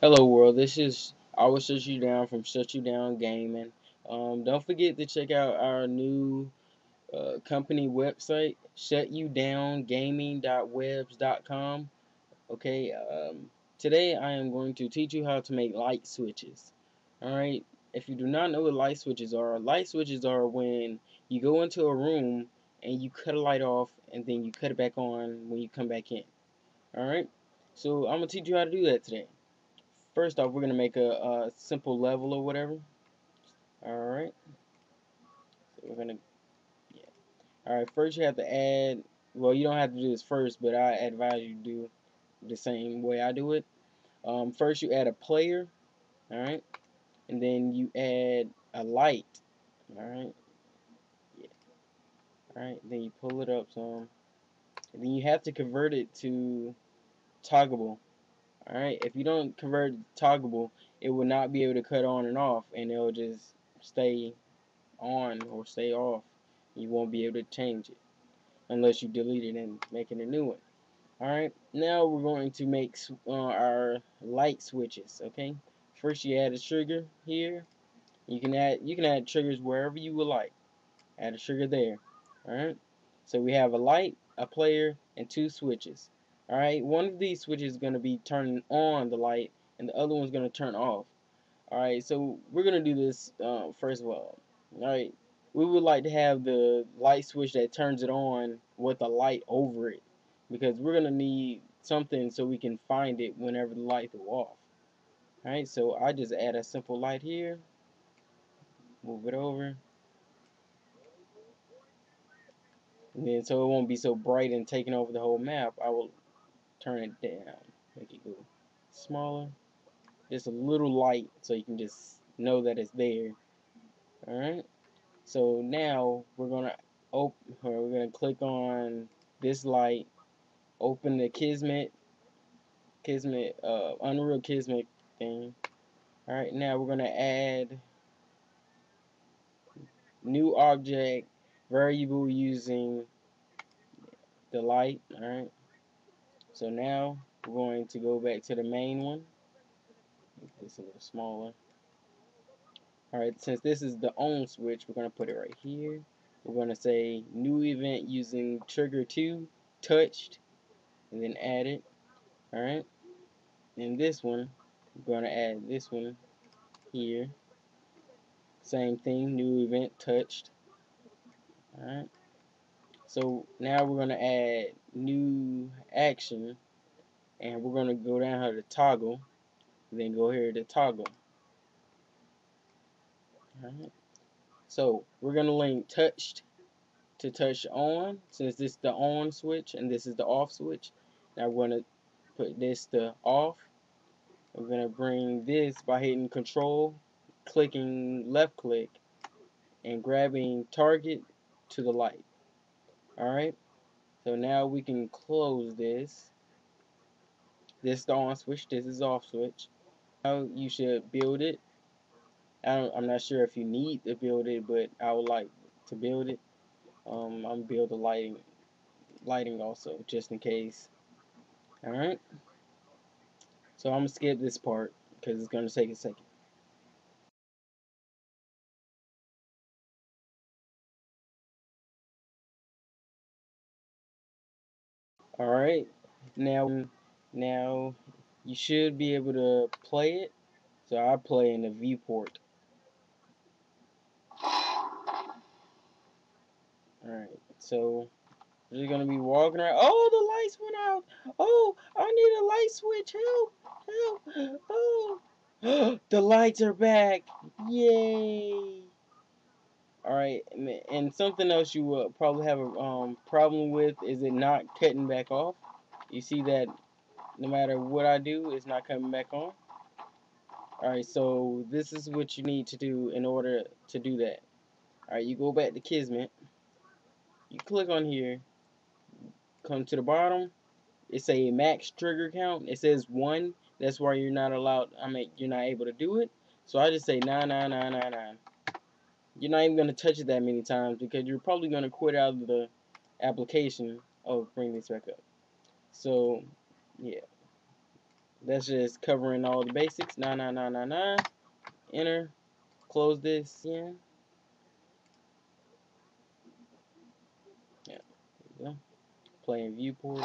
Hello world, this is I will shut you down from Shut You Down Gaming. Don't forget to check out our new company website, shutyoudowngame.webs.com. Okay, today I am going to teach you how to make light switches. Alright, if you do not know what light switches are when you go into a room and you cut a light off and then you cut it back on when you come back in. Alright, so I'm going to teach you how to do that today. First off, we're going to make a simple level or whatever. Alright. So we're going to, yeah. Alright, first you have to add, well, you don't have to do this first, but I advise you do the same way I do it. First you add a player, alright, and then you add a light, alright, yeah. Alright, then you pull it up some, and then you have to convert it to toggable. Alright, if you don't convert it to toggable, it will not be able to cut on and off, and it'll just stay on or stay off. You won't be able to change it unless you delete it and make it a new one. Alright, now we're going to make our light switches. Okay, first you add a trigger here. You can add triggers wherever you would like. Add a trigger there. Alright, so we have a light, a player, and two switches. Alright, one of these switches is going to be turning on the light and the other one's going to turn off. Alright, so we're going to do this first of all. Alright, we would like to have the light switch that turns it on with a light over it, because we're going to need something so we can find it whenever the lights go off. Alright, so I just add a simple light here, move it over, and then so it won't be so bright and taking over the whole map, I will turn it down, make it go smaller, just a little light so you can just know that it's there. Alright. So now we're gonna click on this light, open the Unreal Kismet thing. All right, now we're gonna add new object variable using the light. All right. So now we're going to go back to the main one. Make this a little smaller. All right, since this is the on switch, we're gonna put it right here. We're gonna say new event using trigger 2 touched, and then add it. All right. In this one, we're going to add this one here. Same thing, new event touched. Alright. So now we're going to add new action, and we're going to go down here to toggle, then go here to toggle. Alright. So we're going to link touched to touch on, since this is the on switch and this is the off switch. Now we're going to put this to off. We're going to bring this by hitting control, clicking left click, and grabbing target to the light. Alright, so now we can close this. This is the on switch, this is off switch. Now you should build it. I'm not sure if you need to build it, but I would like to build it. I'm gonna build the lighting also, just in case. Alright, so I'm gonna skip this part because it's gonna take a second. Alright, now you should be able to play it. So I play in the viewport. Alright, so we're gonna be walking around. Oh, the lights went out. Oh, I need a light switch. Help, help. Oh, the lights are back. Yay. Alright, and something else you will probably have a problem with is it not cutting back off. You see that no matter what I do, it's not coming back on. Alright, so this is what you need to do in order to do that. Alright, you go back to Kismet. You click on here. Come to the bottom. It's a max trigger count. It says 1. That's why you're not allowed. You're not able to do it. So I just say 99999. You're not even gonna touch it that many times because you're probably gonna quit out of the application. Oh, bring this back up. So yeah, That's just covering all the basics. 9999. Enter. Close this. Yeah. Yeah. There you go. Play in viewport.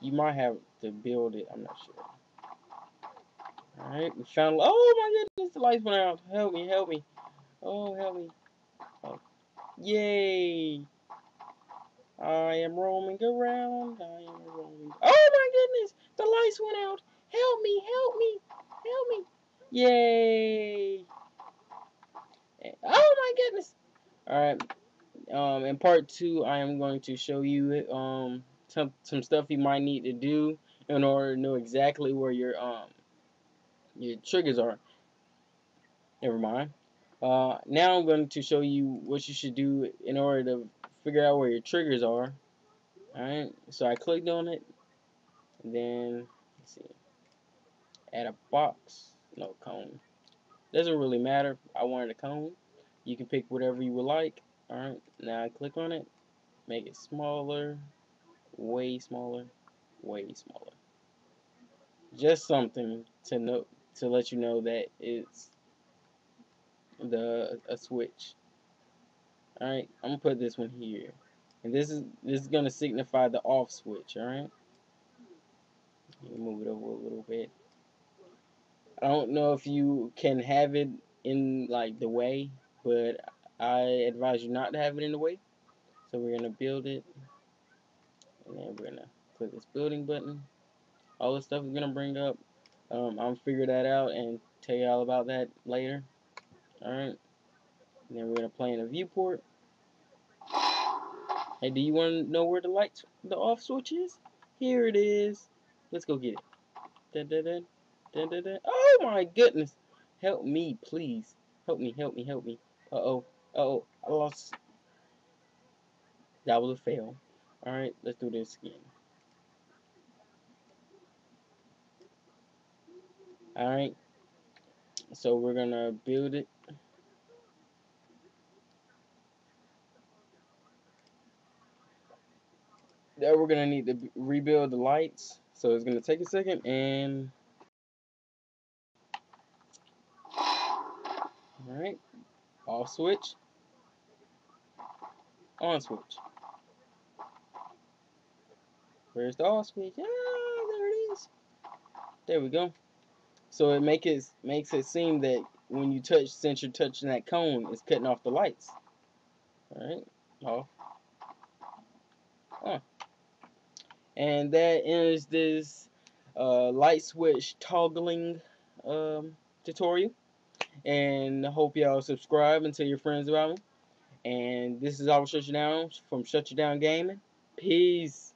You might have to build it. I'm not sure. Alright, we found. Oh my goodness, the lights went out. Help me, help me. Oh, help me. Oh. Yay! I am roaming around. I am roaming. Oh my goodness! The lights went out. Help me! Help me! Help me! Yay! Oh my goodness! All right. In part 2, I am going to show you some stuff you might need to do in order to know exactly where your triggers are. Never mind. Now I'm going to show you what you should do in order to figure out where your triggers are. Alright, so I clicked on it, and then, let's see, add a box, no cone. Doesn't really matter, I wanted a cone. You can pick whatever you would like. Alright, now I click on it, make it smaller, way smaller, way smaller. Just something to know, to let you know that it's a switch. Alright, I'm gonna put this one here. And this is gonna signify the off switch, alright? Move it over a little bit. I don't know if you can have it in like the way, but I advise you not to have it in the way. So we're gonna build it, and then we're gonna click this building button. All this stuff is gonna bring up. I'll figure that out and tell you all about that later. Alright. And then we're gonna play in a viewport. Hey, do you want to know where the off switch is? Here it is. Let's go get it. Dun, dun, dun, dun, dun, dun. Oh my goodness! Help me, please. Help me, help me, help me. Uh-oh. Uh-oh. I lost. That was a fail. Alright, let's do this again. Alright. So we're gonna build it. Now we're gonna need to rebuild the lights. So it's gonna take a second, and alright. Off switch. On switch. Where's the off switch? Ah, there it is. There we go. So it makes it seem that when you touch, since you're touching that cone, it's cutting off the lights. Alright. Off. On. And that ends this light switch toggling tutorial. And I hope y'all subscribe and tell your friends about me. And this is Shut You Down from Shut You Down Gaming. Peace.